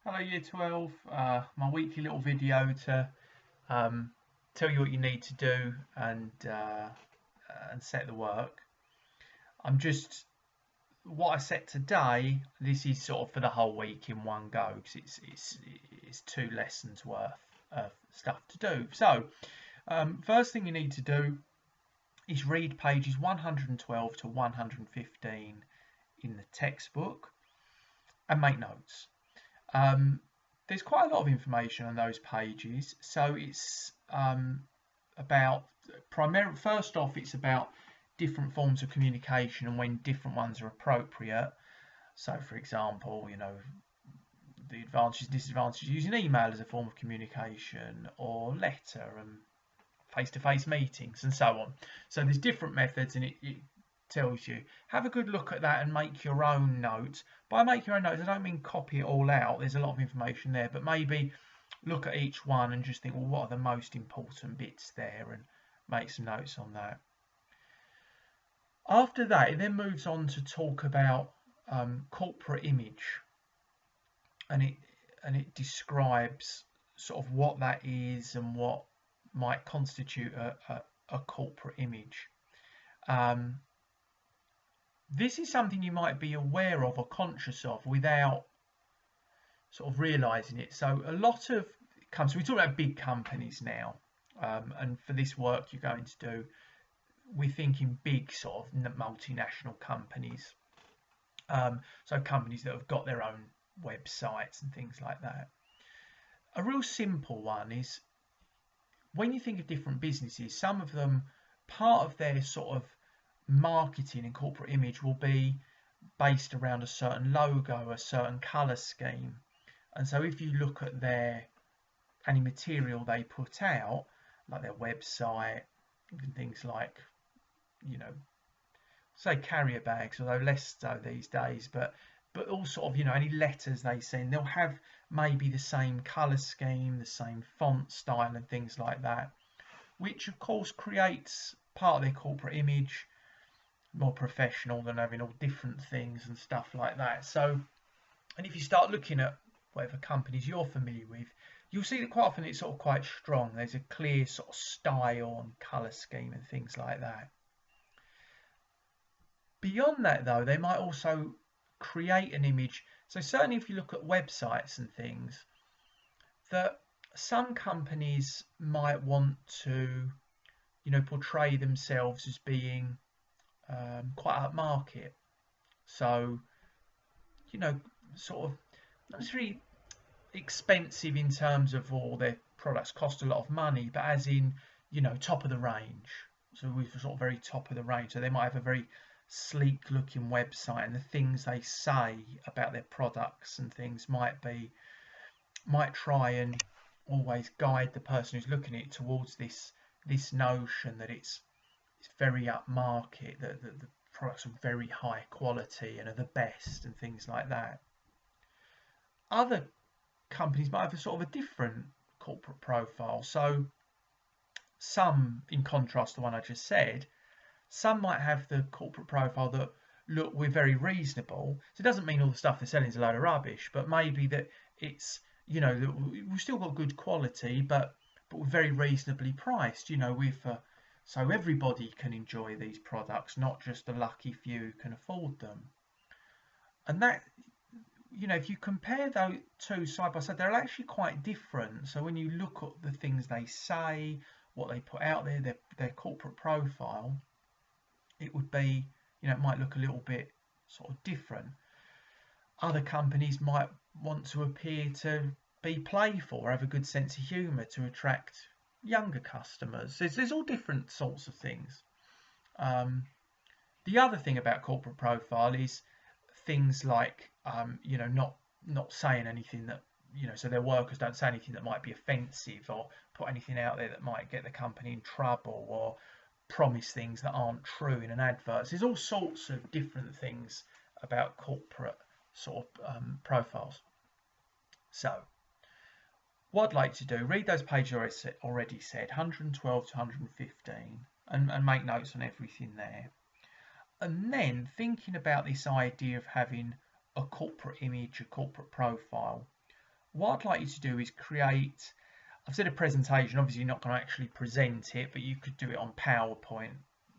Hello Year 12, my weekly little video to um, tell you what you need to do and set the work. What I set today, this is sort of for the whole week in one go because it's 2 lessons worth of stuff to do. So first thing you need to do is read pages 112 to 115 in the textbook and make notes. There's quite a lot of information on those pages, so it's about first off, it's about different forms of communication and when different ones are appropriate. So, for example, the advantages and disadvantages of using email as a form of communication, or letter and face-to-face meetings, and so on. So there's different methods, and it tells you. Have a good look at that and make your own notes. By make your own notes, I don't mean copy it all out. There's a lot of information there, but maybe look at each one and just think, well, what are the most important bits there, and make some notes on that. After that, it then moves on to talk about corporate image, and it describes sort of what that is and what might constitute a corporate image. This is something you might be aware of or conscious of without sort of realizing it. So a lot of companies, we talk about big companies now, and for this work you're going to do, we're thinking big sort of multinational companies. So companies that have got their own websites and things like that. A real simple one is when you think of different businesses, some of them, part of their sort of marketing and corporate image will be based around a certain logo, a certain color scheme. And so if you look at any material they put out, like their website, even things like, say carrier bags, although less so these days, but all sort of, any letters they send, they'll have maybe the same color scheme, the same font style and things like that, which of course creates part of their corporate image, more professional than having all different things and stuff like that. So, and if you start looking at whatever companies you're familiar with, you'll see that quite often it's sort of quite strong. There's a clear sort of style and colour scheme and things like that. Beyond that though, they might also create an image. So certainly if you look at websites and things, that some companies might want to, portray themselves as being quite upmarket. So, sort of not necessarily expensive in terms of all their products cost a lot of money, but as in, top of the range. So we're sort of very top of the range. So they might have a very sleek looking website, and the things they say about their products and things might try and always guide the person who's looking at it towards this notion that it's very upmarket, that the products are very high quality and are the best and things like that. Other companies might have a sort of a different corporate profile. So some, in contrast to the one I just said, some might have the corporate profile that, look, we're very reasonable. So it doesn't mean all the stuff they're selling is a load of rubbish, but maybe that it's, we've still got good quality, but we're very reasonably priced. So everybody can enjoy these products, not just the lucky few who can afford them. And that, if you compare those two side by side, they're actually quite different. So when you look at the things they say, what they put out there, their corporate profile, it would be, it might look a little bit sort of different. Other companies might want to appear to be playful or have a good sense of humour to attract younger customers. There's all different sorts of things. The other thing about corporate profile is things like, not saying anything that, so their workers don't say anything that might be offensive or put anything out there that might get the company in trouble or promise things that aren't true in an advert. So there's all sorts of different things about corporate sort of profiles. So what I'd like to do, read those pages already said, 112 to 115, and make notes on everything there. And then thinking about this idea of having a corporate image, a corporate profile, what I'd like you to do is create, I've said a presentation, obviously you're not going to actually present it, but you could do it on PowerPoint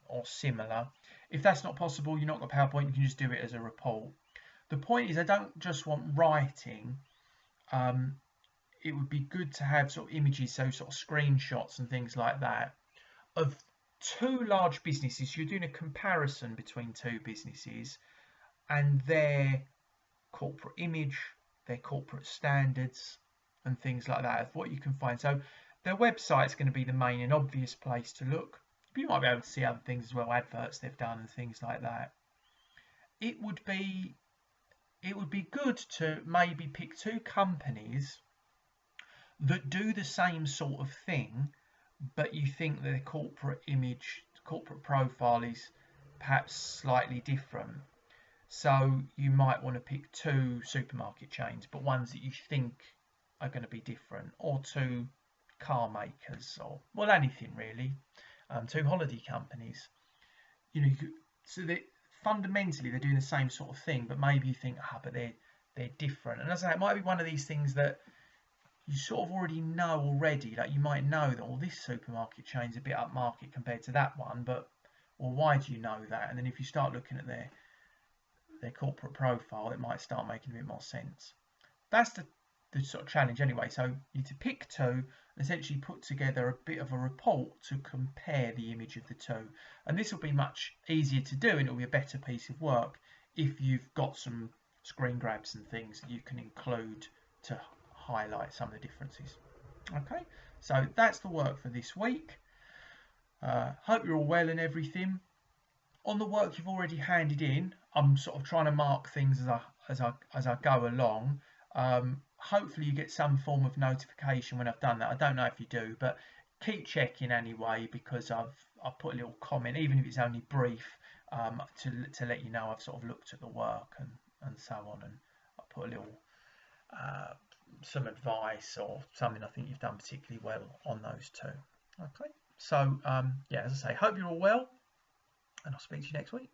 or similar. If that's not possible, you're not got PowerPoint, you can just do it as a report. The point is, I don't just want writing. It would be good to have sort of images, so sort of screenshots and things like that, of two large businesses. You're doing a comparison between two businesses and their corporate image, their corporate standards, and things like that, of what you can find. So their website's going to be the main and obvious place to look. But you might be able to see other things as well, adverts they've done and things like that. It would be good to maybe pick two companies that do the same sort of thing, but you think their corporate image, corporate profile is perhaps slightly different. So you might want to pick two supermarket chains, but ones that you think are going to be different, or two car makers, or well, anything really. Two holiday companies. You know, so they fundamentally they're doing the same sort of thing, but maybe you think, but they're different. And as I say, it might be one of these things that you sort of already know already. Like you might know that, well, this supermarket chain's a bit upmarket compared to that one, but well, why do you know that? And then if you start looking at their corporate profile, it might start making a bit more sense. That's the sort of challenge anyway. So you need to pick two and essentially put together a bit of a report to compare the image of the two. And this will be much easier to do, and it'll be a better piece of work if you've got some screen grabs and things that you can include to highlight some of the differences. Okay, so that's the work for this week. Hope you're all well and everything. On the work you've already handed in, I'm sort of trying to mark things as I go along. Hopefully you get some form of notification when I've done that. I don't know if you do, but keep checking anyway, because I've put a little comment, even if it's only brief, to let you know I've sort of looked at the work and so on, and I put a little some advice or something I think you've done particularly well on those two. Okay, so yeah, as I say, hope you're all well, and I'll speak to you next week.